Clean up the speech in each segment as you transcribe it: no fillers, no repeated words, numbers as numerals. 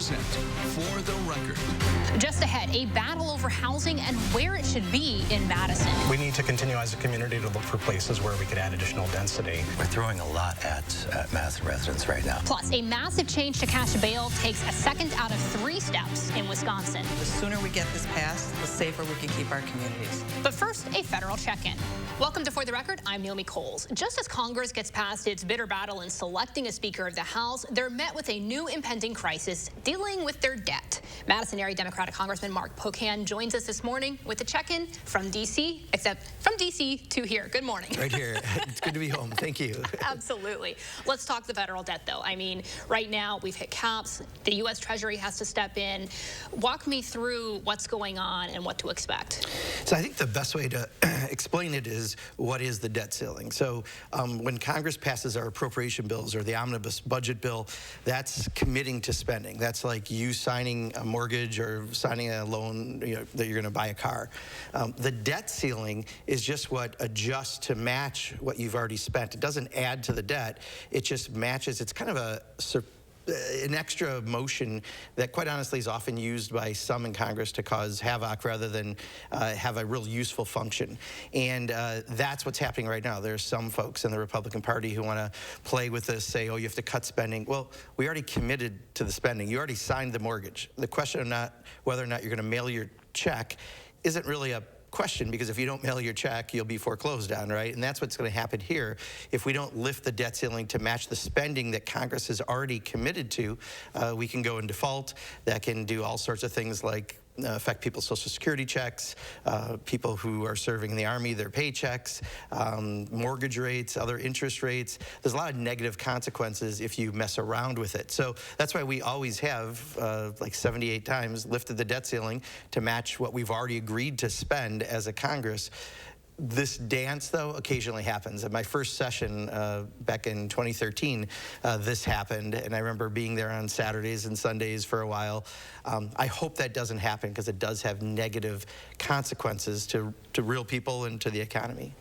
present For the Record. Just ahead, a battle over housing and where it should be in Madison. We need to continue as a community to look for places where we could add additional density. We're throwing a lot at Madison residents right now. Plus, a massive change to cash bail takes a second out of 3 steps in Wisconsin. The sooner we get this passed, the safer we can keep our communities. But first, a federal check-in. Welcome to For the Record. I'm Naomi Coles. Just as Congress gets past its bitter battle in selecting a Speaker of the House, they're met with a new impending crisis dealing with their debt. Madison area Democratic Congressman Mark Pocan joins us this morning with a check-in from D.C., except from D.C. to here. Good morning. Right here. It's good to be home. Thank you. Absolutely. Let's talk the federal debt, though. I mean, right now we've hit caps. The U.S. Treasury has to step in. Walk me through what's going on and what to expect. So I think the best way to explain it is, what is the debt ceiling? So when Congress passes our appropriation bills or the omnibus budget bill, that's committing to spending. That's like you signing a mortgage or signing a loan, that you're going to buy a car. The debt ceiling is just what adjusts to match what you've already spent. It doesn't add to the debt. It just matches. It's kind of an extra motion that, quite honestly, is often used by some in Congress to cause havoc rather than have a real useful function. And that's what's happening right now. There's some folks in the Republican Party who want to play with this, say, oh, you have to cut spending. Well, we already committed to the spending. You already signed the mortgage. The question of whether or not you're going to mail your check isn't really a question, because if you don't mail your check, you'll be foreclosed on, right? And that's what's going to happen here. If we don't lift the debt ceiling to match the spending that Congress has already committed to, we can go in default. That can do all sorts of things like affect people's Social Security checks, people who are serving in the Army, their paychecks, mortgage rates, other interest rates. There's a lot of negative consequences if you mess around with it. So that's why we always have, like 78 times, lifted the debt ceiling to match what we've already agreed to spend as a Congress. This dance, though, occasionally happens. At my first session back in 2013, this happened, and I remember being there on Saturdays and Sundays for a while. I hope that doesn't happen, because it does have negative consequences to real people and to the economy.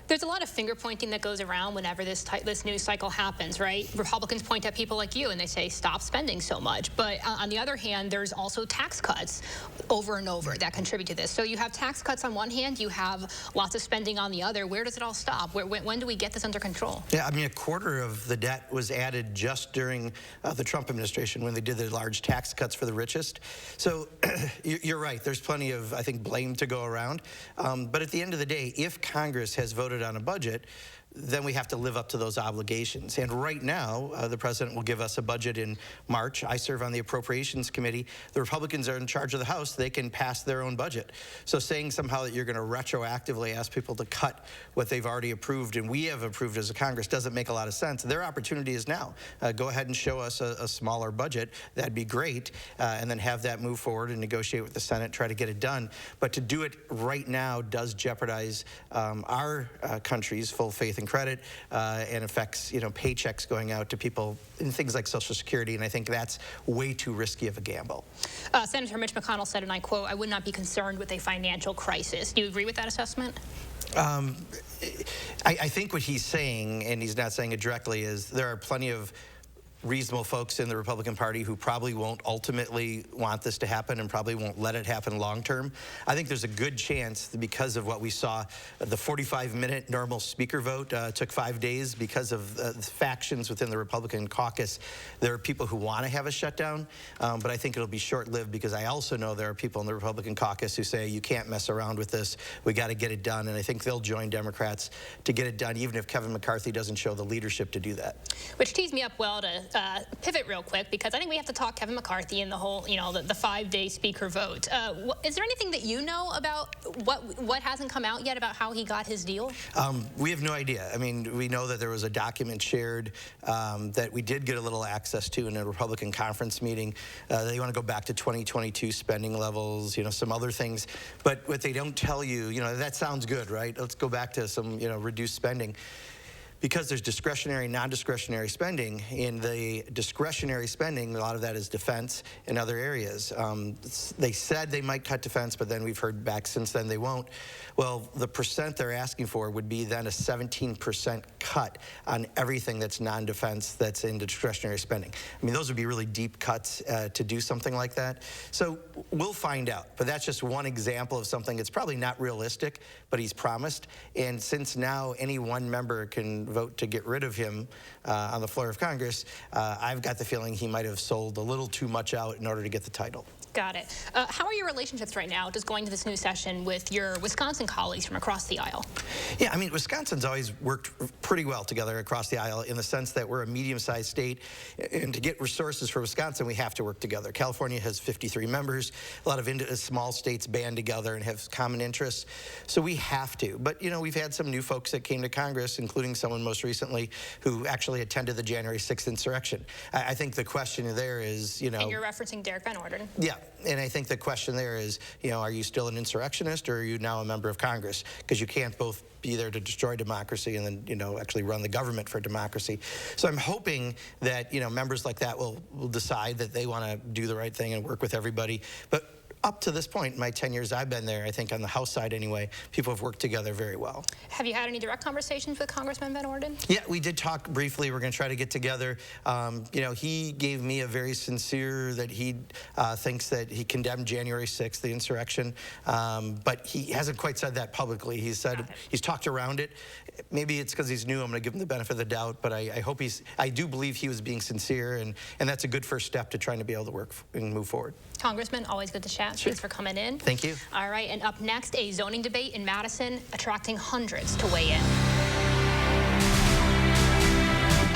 There's a lot of finger pointing that goes around whenever this news cycle happens, right? Republicans point at people like you and they say, stop spending so much. But on the other hand, there's also tax cuts over and over that contribute to this. So you have tax cuts on one hand, you have lots of spending on the other. Where does it all stop? When do we get this under control? Yeah, I mean, a quarter of the debt was added just during the Trump administration when they did the large tax cuts for the richest. So you're right. There's plenty of, I think, blame to go around. But at the end of the day, if Congress has voted on a budget, then we have to live up to those obligations. And right now, the president will give us a budget in March. I serve on the Appropriations Committee. The Republicans are in charge of the House. They can pass their own budget. So saying somehow that you're going to retroactively ask people to cut what they've already approved and we have approved as a Congress doesn't make a lot of sense. Their opportunity is now. Go ahead and show us a smaller budget. That'd be great. And then have that move forward and negotiate with the Senate, try to get it done. But to do it right now does jeopardize our country's full faith and credit, and affects paychecks going out to people in things like Social Security, and I think that's way too risky of a gamble. Senator Mitch McConnell said, and I quote, "I would not be concerned with a financial crisis." Do you agree with that assessment? I think what he's saying, and he's not saying it directly, is there are plenty of reasonable folks in the Republican Party who probably won't ultimately want this to happen and probably won't let it happen long term. I think there's a good chance that because of what we saw, the 45-minute normal speaker vote took 5 days because of the factions within the Republican caucus. There are people who want to have a shutdown, but I think it'll be short-lived, because I also know there are people in the Republican caucus who say you can't mess around with this. We got to get it done, and I think they'll join Democrats to get it done, even if Kevin McCarthy doesn't show the leadership to do that. Which tees me up well to pivot real quick, because I think we have to talk Kevin McCarthy and the whole, the 5-day speaker vote. Is there anything that you know about what hasn't come out yet about how he got his deal? We have no idea. I mean, we know that there was a document shared that we did get a little access to in a Republican conference meeting. They want to go back to 2022 spending levels, some other things. But what they don't tell you, that sounds good, right? Let's go back to some, reduced spending. because there's discretionary, non-discretionary spending. In the discretionary spending, a lot of that is defense and other areas. They said they might cut defense, but then we've heard back since then they won't. Well, the percent they're asking for would be then a 17% cut on everything that's non-defense that's in discretionary spending. I mean, those would be really deep cuts to do something like that. So we'll find out, but that's just one example of something that's probably not realistic, but he's promised. And since now any one member can vote to get rid of him on the floor of Congress, I've got the feeling he might have sold a little too much out in order to get the title. Got it. How are your relationships right now, just going to this new session, with your Wisconsin colleagues from across the aisle? Yeah, I mean, Wisconsin's always worked pretty well together across the aisle in the sense that we're a medium-sized state, and to get resources for Wisconsin, we have to work together. California has 53 members. A lot of small states band together and have common interests, so we have to. But, you know, we've had some new folks that came to Congress, including someone most recently who actually attended the January 6th insurrection. I think the question there is, you know... And you're referencing Derek Van Orden. Yeah. And I think the question there is, you know, are you still an insurrectionist or are you now a member of Congress? Because you can't both be there to destroy democracy and then, you know, actually run the government for democracy. So I'm hoping that, you know, members like that will decide that they want to do the right thing and work with everybody. But up to this point, in my 10 years I've been there, I think on the House side anyway, people have worked together very well. Have you had any direct conversations with Congressman Van Orden? Yeah, we did talk briefly. We're going to try to get together. You know, he gave me a very sincere that he thinks that he condemned January 6th, the insurrection, but he hasn't quite said that publicly. He said he's talked around it. Maybe it's because he's new. I'm going to give him the benefit of the doubt, but I hope I do believe he was being sincere, and that's a good first step to trying to be able to work and move forward. Congressman, always good to chat. Sure. Thanks for coming in. Thank you. All right, and up next, a zoning debate in Madison attracting hundreds to weigh in.